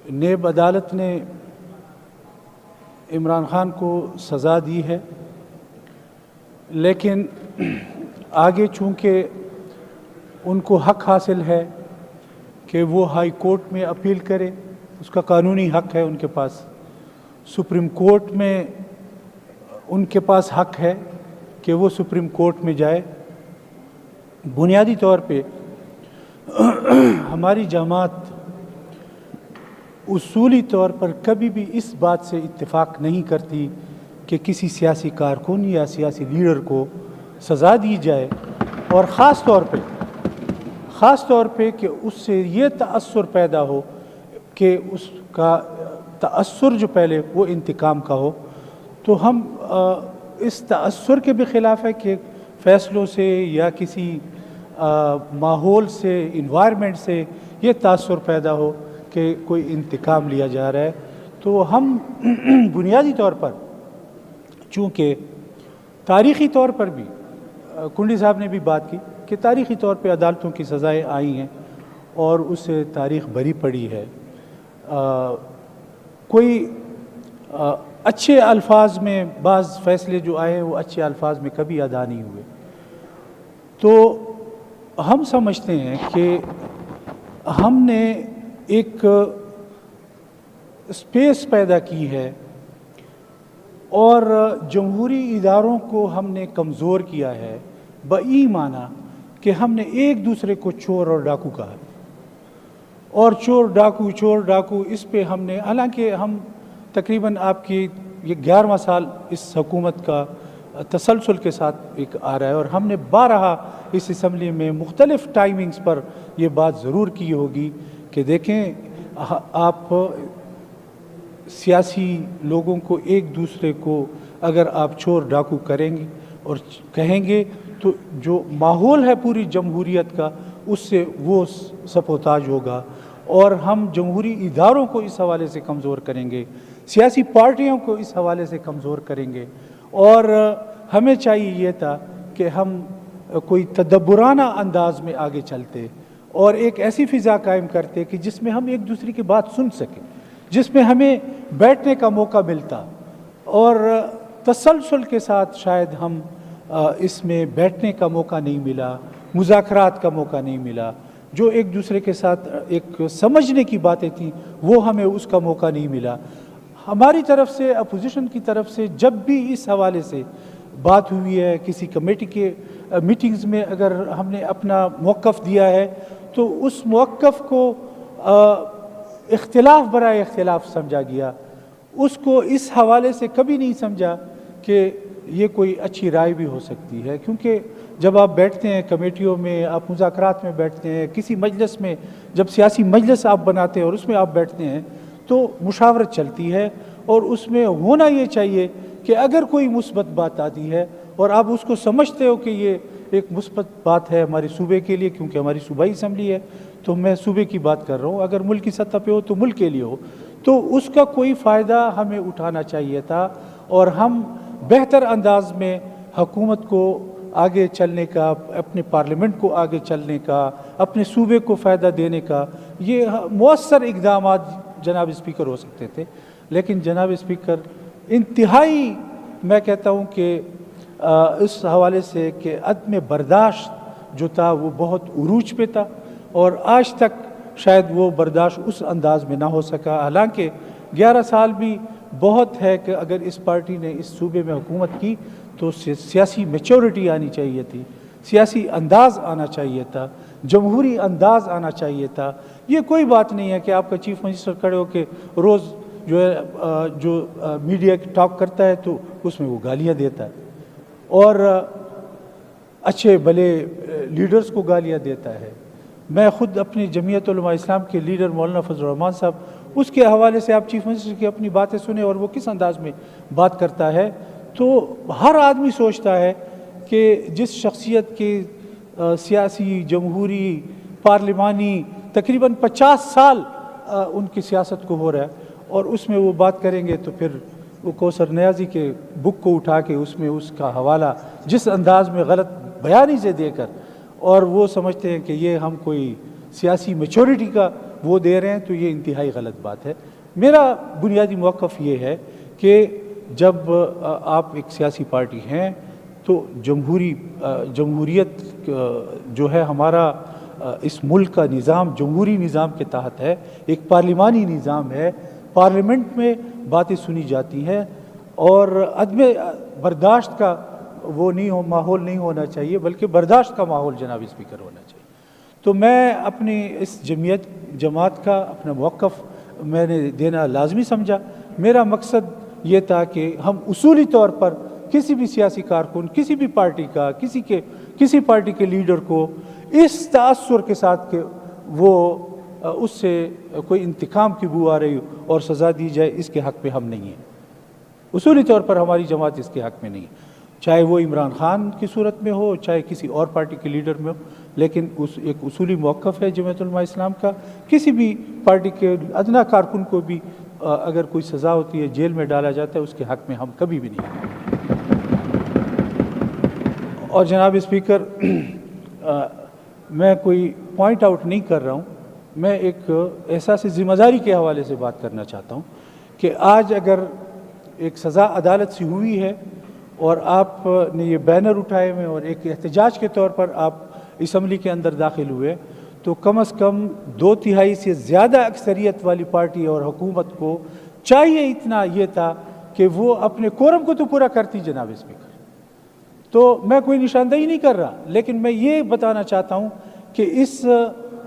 NAB عدالت نے عمران خان کو سزا دی ہے، لیکن آگے چونکہ ان کو حق حاصل ہے کہ وہ ہائی کورٹ میں اپیل کرے، اس کا قانونی حق ہے ان کے پاس، سپریم کورٹ میں ان کے پاس حق ہے کہ وہ سپریم کورٹ میں جائے۔ بنیادی طور پہ ہماری جماعت اصولی طور پر کبھی بھی اس بات سے اتفاق نہیں کرتی کہ کسی سیاسی کارکن یا سیاسی لیڈر کو سزا دی جائے، اور خاص طور پہ کہ اس سے یہ تأثر پیدا ہو کہ اس کا تأثر جو پہلے وہ انتقام کا ہو۔ تو ہم اس تأثر کے بھی خلاف ہے کہ فیصلوں سے یا کسی ماحول سے، انوائرمنٹ سے یہ تأثر پیدا ہو کہ کوئی انتقام لیا جا رہا ہے۔ تو ہم بنیادی طور پر، چونکہ تاریخی طور پر بھی کنڈی صاحب نے بھی بات کی کہ تاریخی طور پہ عدالتوں کی سزائیں آئی ہیں اور اس سے تاریخ بھری پڑی ہے، کوئی اچھے الفاظ میں بعض فیصلے جو آئے وہ اچھے الفاظ میں کبھی ادا نہیں ہوئے۔ تو ہم سمجھتے ہیں کہ ہم نے ایک اسپیس پیدا کی ہے اور جمہوری اداروں کو ہم نے کمزور کیا ہے، بئی معنی کہ ہم نے ایک دوسرے کو چور اور ڈاکو کہا، اور چور ڈاکو اس پہ ہم نے، حالانکہ ہم تقریباً آپ کی یہ 11واں سال اس حکومت کا تسلسل کے ساتھ ایک آ رہا ہے، اور ہم نے بارہا اس اسمبلی میں مختلف ٹائمنگز پر یہ بات ضرور کی ہوگی کہ دیکھیں آپ سیاسی لوگوں کو ایک دوسرے کو اگر آپ چور ڈاکو کریں گے اور کہیں گے تو جو ماحول ہے پوری جمہوریت کا اس سے وہ سبوتاژ ہوگا، اور ہم جمہوری اداروں کو اس حوالے سے کمزور کریں گے، سیاسی پارٹیوں کو اس حوالے سے کمزور کریں گے۔ اور ہمیں چاہیے یہ تھا کہ ہم کوئی تدبرانہ انداز میں آگے چلتے اور ایک ایسی فضا قائم کرتے کہ جس میں ہم ایک دوسرے کی بات سن سکیں، جس میں ہمیں بیٹھنے کا موقع ملتا، اور تسلسل کے ساتھ شاید ہم اس میں بیٹھنے کا موقع نہیں ملا، مذاکرات کا موقع نہیں ملا، جو ایک دوسرے کے ساتھ ایک سمجھنے کی باتیں تھیں وہ ہمیں اس کا موقع نہیں ملا۔ ہماری طرف سے، اپوزیشن کی طرف سے جب بھی اس حوالے سے بات ہوئی ہے، کسی کمیٹی کے میٹنگز میں اگر ہم نے اپنا موقف دیا ہے تو اس موقف کو اختلاف برائے اختلاف سمجھا گیا، اس کو اس حوالے سے کبھی نہیں سمجھا کہ یہ کوئی اچھی رائے بھی ہو سکتی ہے، کیونکہ جب آپ بیٹھتے ہیں کمیٹیوں میں، آپ مذاکرات میں بیٹھتے ہیں، کسی مجلس میں جب سیاسی مجلس آپ بناتے ہیں اور اس میں آپ بیٹھتے ہیں تو مشاورت چلتی ہے، اور اس میں ہونا یہ چاہیے کہ اگر کوئی مثبت بات آتی ہے اور آپ اس کو سمجھتے ہو کہ یہ ایک مثبت بات ہے ہمارے صوبے کے لیے، کیونکہ ہماری صوبائی اسمبلی ہے تو میں صوبے کی بات کر رہا ہوں، اگر ملک کی سطح پہ ہو تو ملک کے لیے ہو، تو اس کا کوئی فائدہ ہمیں اٹھانا چاہیے تھا، اور ہم بہتر انداز میں حکومت کو آگے چلنے کا، اپنے پارلیمنٹ کو آگے چلنے کا، اپنے صوبے کو فائدہ دینے کا یہ مؤثر اقدامات جناب اسپیکر ہو سکتے تھے۔ لیکن جناب اسپیکر انتہائی، میں کہتا ہوں کہ اس حوالے سے کہ عدم برداشت جو تھا وہ بہت عروج پہ تھا، اور آج تک شاید وہ برداشت اس انداز میں نہ ہو سکا، حالانکہ 11 سال بھی بہت ہے کہ اگر اس پارٹی نے اس صوبے میں حکومت کی تو سیاسی میچورٹی آنی چاہیے تھی، سیاسی انداز آنا چاہیے تھا، جمہوری انداز آنا چاہیے تھا۔ یہ کوئی بات نہیں ہے کہ آپ کا چیف منسٹر کھڑے ہو کے روز جو ہے جو میڈیا کی ٹاک کرتا ہے تو اس میں وہ گالیاں دیتا ہے، اور اچھے بھلے لیڈرز کو گالیاں دیتا ہے۔ میں خود اپنی جمعیت علماء اسلام کے لیڈر مولانا فضل الرحمان صاحب، اس کے حوالے سے آپ چیف منسٹر کی اپنی باتیں سنیں اور وہ کس انداز میں بات کرتا ہے، تو ہر آدمی سوچتا ہے کہ جس شخصیت کے سیاسی، جمہوری، پارلیمانی تقریباً 50 سال ان کی سیاست کو ہو رہا ہے، اور اس میں وہ بات کریں گے تو پھر وہ کوثر نیازی کے بک کو اٹھا کے اس میں اس کا حوالہ جس انداز میں غلط بیانی سے دے کر، اور وہ سمجھتے ہیں کہ یہ ہم کوئی سیاسی میچورٹی کا وہ دے رہے ہیں تو یہ انتہائی غلط بات ہے۔ میرا بنیادی موقف یہ ہے کہ جب آپ ایک سیاسی پارٹی ہیں تو جمہوریت جو ہے ہمارا اس ملک کا نظام جمہوری نظام کے تحت ہے، ایک پارلیمانی نظام ہے، پارلیمنٹ میں باتیں سنی جاتی ہیں اور عدم برداشت کا وہ ماحول نہیں ہونا چاہیے، بلکہ برداشت کا ماحول جناب اسپیکر ہونا چاہیے۔ تو میں اپنی اس جماعت کا اپنا موقف میں نے دینا لازمی سمجھا۔ میرا مقصد یہ تھا کہ ہم اصولی طور پر کسی بھی سیاسی کارکن، کسی بھی پارٹی کا، کسی پارٹی کے لیڈر کو اس تاثر کے ساتھ کہ وہ اس سے کوئی انتقام کی بو آ رہی ہو اور سزا دی جائے، اس کے حق میں ہم نہیں ہیں۔ اصولی طور پر ہماری جماعت اس کے حق میں نہیں ہے، چاہے وہ عمران خان کی صورت میں ہو، چاہے کسی اور پارٹی کے لیڈر میں ہو، لیکن ایک اصولی موقف ہے جمعیت علماء اسلام کا، کسی بھی پارٹی کے ادنا کارکن کو بھی اگر کوئی سزا ہوتی ہے، جیل میں ڈالا جاتا ہے، اس کے حق میں ہم کبھی بھی نہیں ہیں۔ اور جناب اسپیکر، میں کوئی پوائنٹ آؤٹ نہیں کر رہا ہوں، میں ایک احساس ذمہ داری کے حوالے سے بات کرنا چاہتا ہوں کہ آج اگر ایک سزا عدالت سے ہوئی ہے اور آپ نے یہ بینر اٹھائے ہوئے اور ایک احتجاج کے طور پر آپ اسمبلی کے اندر داخل ہوئے، تو کم از کم 2/3 سے زیادہ اکثریت والی پارٹی اور حکومت کو چاہیے اتنا یہ تھا کہ وہ اپنے کورم کو تو پورا کرتی جناب اسپیکر۔ تو میں کوئی نشاندہی نہیں کر رہا، لیکن میں یہ بتانا چاہتا ہوں کہ اس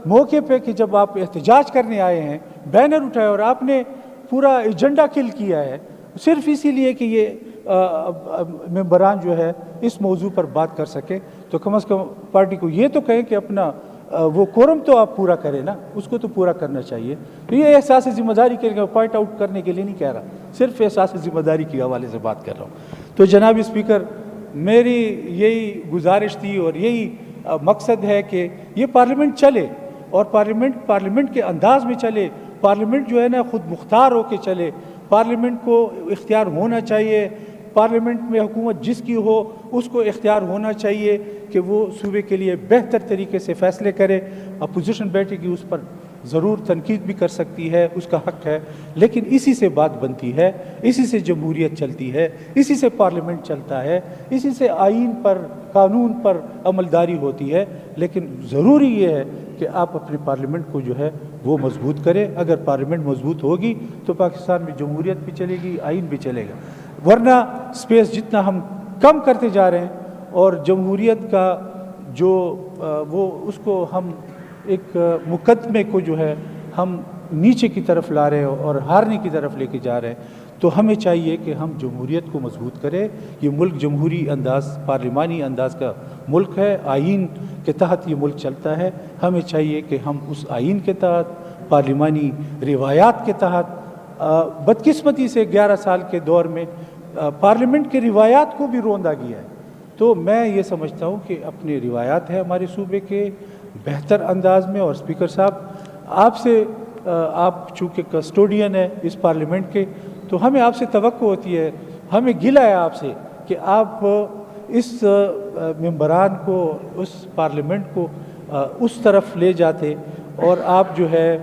موقع پہ کہ جب آپ احتجاج کرنے آئے ہیں، بینر اٹھائے اور آپ نے پورا ایجنڈا کل کیا ہے صرف اسی لیے کہ یہ ممبران جو ہے اس موضوع پر بات کر سکے، تو کم از کم پارٹی کو یہ تو کہیں کہ اپنا وہ کورم تو آپ پورا کریں نا، اس کو تو پورا کرنا چاہیے۔ تو یہ احساس ذمہ داری کے پوائنٹ آؤٹ کرنے کے لیے نہیں کہہ رہا، صرف احساس ذمہ داری کے حوالے سے بات کر رہا ہوں۔ تو جناب اسپیکر، میری یہی گزارش تھی اور یہی مقصد ہے کہ یہ پارلیمنٹ چلے اور پارلیمنٹ کے انداز میں چلے، پارلیمنٹ جو ہے نا خود مختار ہو کے چلے، پارلیمنٹ کو اختیار ہونا چاہیے، پارلیمنٹ میں حکومت جس کی ہو اس کو اختیار ہونا چاہیے کہ وہ صوبے کے لیے بہتر طریقے سے فیصلے کرے۔ اپوزیشن بیٹھے گی، اس پر ضرور تنقید بھی کر سکتی ہے، اس کا حق ہے، لیکن اسی سے بات بنتی ہے، اسی سے جمہوریت چلتی ہے، اسی سے پارلیمنٹ چلتا ہے، اسی سے آئین پر، قانون پر عملداری ہوتی ہے۔ لیکن ضروری یہ ہے کہ آپ اپنے پارلیمنٹ کو جو ہے وہ مضبوط کریں۔ اگر پارلیمنٹ مضبوط ہوگی تو پاکستان میں جمہوریت بھی چلے گی، آئین بھی چلے گا، ورنہ سپیس جتنا ہم کم کرتے جا رہے ہیں اور جمہوریت کا جو وہ اس کو ہم ایک مقدمے کو جو ہے ہم نیچے کی طرف لا رہے ہیں اور ہارنے کی طرف لے کے جا رہے ہیں، تو ہمیں چاہیے کہ ہم جمہوریت کو مضبوط کریں۔ یہ ملک جمہوری انداز، پارلیمانی انداز کا ملک ہے، آئین کے تحت یہ ملک چلتا ہے۔ ہمیں چاہیے کہ ہم اس آئین کے تحت، پارلیمانی روایات کے تحت، بدقسمتی سے 11 سال کے دور میں پارلیمنٹ کے روایات کو بھی روندا گیا ہے۔ تو میں یہ سمجھتا ہوں کہ اپنے روایات ہیں ہمارے صوبے کے بہتر انداز میں، اور اسپیکر صاحب آپ چونکہ کسٹوڈین ہیں اس پارلیمنٹ کے، تو ہمیں آپ سے توقع ہوتی ہے، ہمیں گلہ ہے آپ سے کہ آپ اس ممبران کو، اس پارلیمنٹ کو اس طرف لے جاتے اور آپ جو ہے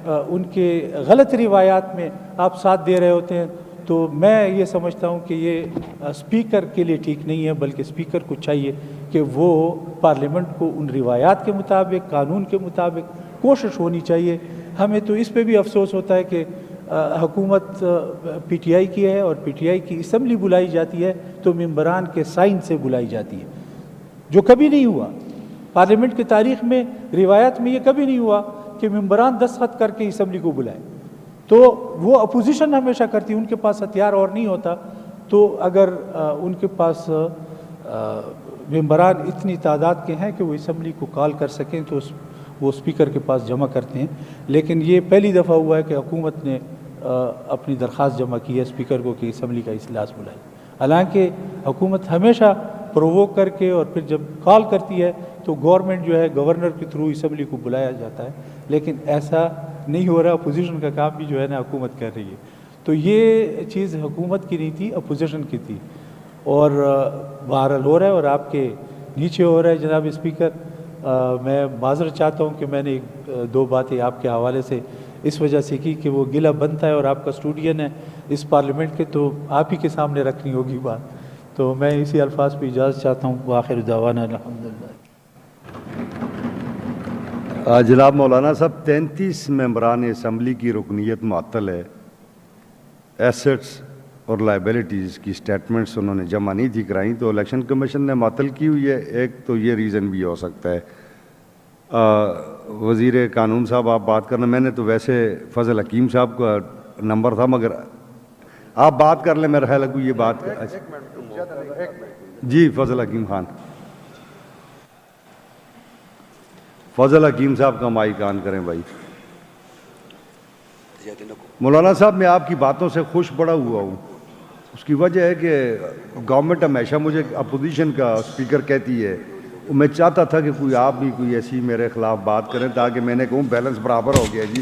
ان کے غلط روایات میں آپ ساتھ دے رہے ہوتے ہیں۔ تو میں یہ سمجھتا ہوں کہ یہ اسپیکر کے لیے ٹھیک نہیں ہے، بلکہ اسپیکر کو چاہیے کہ وہ پارلیمنٹ کو ان روایات کے مطابق، قانون کے مطابق کوشش ہونی چاہیے۔ ہمیں تو اس پہ بھی افسوس ہوتا ہے کہ حکومت پی ٹی آئی کی ہے اور پی ٹی آئی کی اسمبلی بلائی جاتی ہے تو ممبران کے سائن سے بلائی جاتی ہے، جو کبھی نہیں ہوا پارلیمنٹ کی تاریخ میں، روایت میں یہ کبھی نہیں ہوا کہ ممبران دستخط کر کے اسمبلی کو بلائے۔ تو وہ اپوزیشن ہمیشہ کرتی، ان کے پاس ہتھیار اور نہیں ہوتا، تو اگر ان کے پاس ممبران اتنی تعداد کے ہیں کہ وہ اسمبلی کو کال کر سکیں تو وہ اسپیکر کے پاس جمع کرتے ہیں۔ لیکن یہ پہلی دفعہ ہوا ہے کہ حکومت نے اپنی درخواست جمع کی ہے اسپیکر کو کہ اسمبلی کا اجلاس بلائے، حالانکہ حکومت ہمیشہ پرووک کر کے اور پھر جب کال کرتی ہے تو گورنمنٹ جو ہے گورنر کے تھرو اسمبلی کو بلایا جاتا ہے، لیکن ایسا نہیں ہو رہا۔ اپوزیشن کا کام بھی جو ہے نا حکومت کر رہی ہے، تو یہ چیز حکومت کی نہیں تھی، اپوزیشن کی تھی، اور بہرحال ہو رہا ہے اور آپ کے نیچے ہو رہا ہے جناب اسپیکر۔ میں معذرت چاہتا ہوں کہ میں نے دو باتیں آپ کے حوالے سے اس وجہ سے کی کہ وہ گلہ بنتا ہے اور آپ کسٹوڈین ہے اس پارلیمنٹ کے، تو آپ ہی کے سامنے رکھنی ہوگی بات. تو میں اسی الفاظ پہ اجازت چاہتا ہوں. وآخر دعوانا الحمدللہ. جناب مولانا صاحب، 33 ممبران اسمبلی کی رکنیت معطل ہے. ایسٹس اور لائبلٹیز کی سٹیٹمنٹس انہوں نے جمع نہیں تھی کرائیں، تو الیکشن کمیشن نے معطل کی ہوئی ہے. ایک تو یہ ریزن بھی ہو سکتا ہے. وزیر قانون صاحب آپ بات کرنا، میں نے تو ویسے فضل حکیم صاحب کا نمبر تھا، مگر آپ بات کر لیں. میرا خیال ہے کوئی یہ بات جی فضل حکیم خان، فضل حکیم صاحب کا مائک آن کریں بھائی. مولانا صاحب، میں آپ کی باتوں سے خوش بڑا ہوا ہوں. اس کی وجہ ہے کہ گورنمنٹ ہمیشہ مجھے اپوزیشن کا اسپیکر کہتی ہے. میں چاہتا تھا کہ کوئی آپ بھی کوئی ایسی میرے خلاف بات کریں تاکہ میں نے کہوں بیلنس برابر ہو گیا جی.